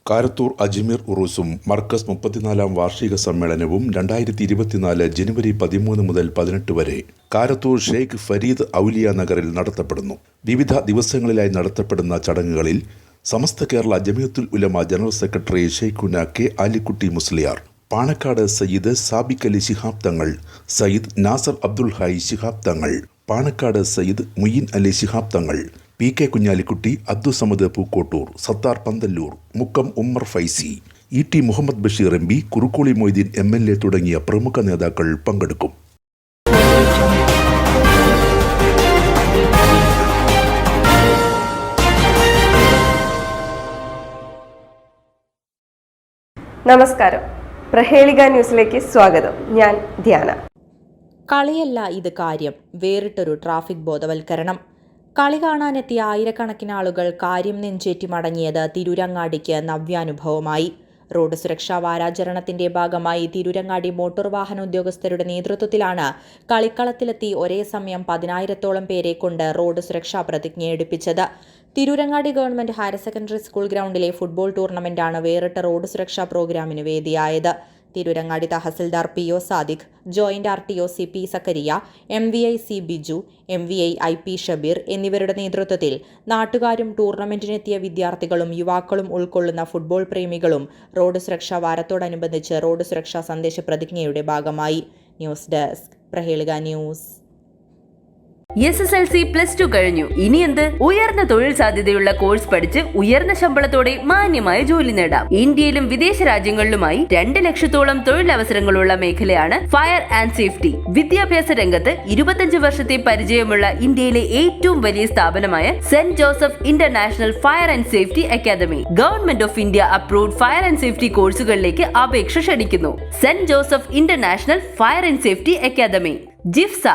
കാരത്തൂർ അജ്മീർ ഉറൂസും മർക്കസ് 34-ാം വാർഷിക സമ്മേളനവും 2024 ജനുവരി 13 മുതൽ 18 വരെ കാരത്തൂർ ഷെയ്ഖ് ഫരീദ് ഔലിയ നഗറിൽ നടത്തപ്പെടുന്നു. വിവിധ ദിവസങ്ങളിലായി നടത്തപ്പെടുന്ന ചടങ്ങുകളിൽ സമസ്ത കേരള ജമിയത്തുൽ ഉലമ ജനറൽ സെക്രട്ടറി ഷെയ്ഖുന കെ ആലിക്കുട്ടി മുസ്ലിയാർ, പാണക്കാട് സയ്യിദ് സാബിക് അലി ശിഹാബ് തങ്ങൾ, Sayyid Nasar Abdul ഹായി Shihab Thangal, Panakkad Sayyid Muin Ali Shihab Thangal, P K Kunhalikutty, Abdussamad Pookkottur, Sathar Panthalloor, Mukkam Ummer Faizy, E T Muhammad Basheer M P, Kurukkoli Moideen MLA തുടങ്ങിയ പ്രമുഖ നേതാക്കൾ പങ്കെടുക്കും. നമസ്കാരം, പ്രഹേളിക ന്യൂസിലേക്ക് സ്വാഗതം. ഞാൻ ധ്യാന. കളിയല്ല ഇത് കാര്യം, വേറിട്ടൊരു ട്രാഫിക് ബോധവൽക്കരണം. കളി കാണാനെത്തിയ ആയിരക്കണക്കിന് ആളുകൾ കാര്യം നെഞ്ചേറ്റി മടങ്ങിയത് തിരൂരങ്ങാടിക്ക് നവ്യാനുഭവമായി. റോഡ് സുരക്ഷാ വാരാചരണത്തിന്റെ ഭാഗമായി തിരൂരങ്ങാടി മോട്ടോർ വാഹന ഉദ്യോഗസ്ഥരുടെ നേതൃത്വത്തിലാണ് കളിക്കളത്തിലെത്തി ഒരേ സമയം 10,000-ഓളം പേരെ കൊണ്ട് റോഡ് സുരക്ഷാ പ്രതിജ്ഞ എടുപ്പിച്ചത്. Tirurangadi government higher secondary school ഗ്രൗണ്ടിലെ ഫുട്ബോൾ ടൂർണമെന്റാണ് വേറിട്ട റോഡ് സുരക്ഷാ പ്രോഗ്രാമിന് വേദിയായത്. Tirurangadi tahsildar PO Sadiq, joint RTO CP Zakariya, MVI C Biju, MVI IP Shabeer എന്നിവരുടെ നേതൃത്വത്തിൽ നാട്ടുകാരും ടൂർണമെന്റിനെത്തിയ വിദ്യാർത്ഥികളും യുവാക്കളും ഉൾക്കൊള്ളുന്ന ഫുട്ബോൾ പ്രേമികളും റോഡ് സുരക്ഷാ വാരത്തോടനുബന്ധിച്ച് റോഡ് സുരക്ഷാ സന്ദേശ പ്രതിജ്ഞയുടെ ഭാഗമായി. News desk, Prahelika news. SSLC +2 കഴിഞ്ഞു. ഇനി എന്ത്? ഉയർന്ന തൊഴിൽ സാധ്യതയുള്ള കോഴ്സ് പഠിച്ച് ഉയർന്ന ശമ്പളത്തോടെ മാന്യമായ ജോലി നേടാം. ഇന്ത്യയിലും വിദേശ രാജ്യങ്ങളിലുമായി 2 ലക്ഷത്തോളം തൊഴിലവസരങ്ങളുള്ള മേഖലയാണ് ഫയർ ആൻഡ് സേഫ്റ്റി. വിദ്യാഭ്യാസ രംഗത്ത് 25 വർഷത്തെ പരിചയമുള്ള ഇന്ത്യയിലെ ഏറ്റവും വലിയ സ്ഥാപനമായ saint Joseph international fire and safety academy government of India approved fire and safety കോഴ്സുകളിലേക്ക് അപേക്ഷ ക്ഷണിക്കുന്നു. Saint Joseph international fire and safety academy, ജിഫ്സ,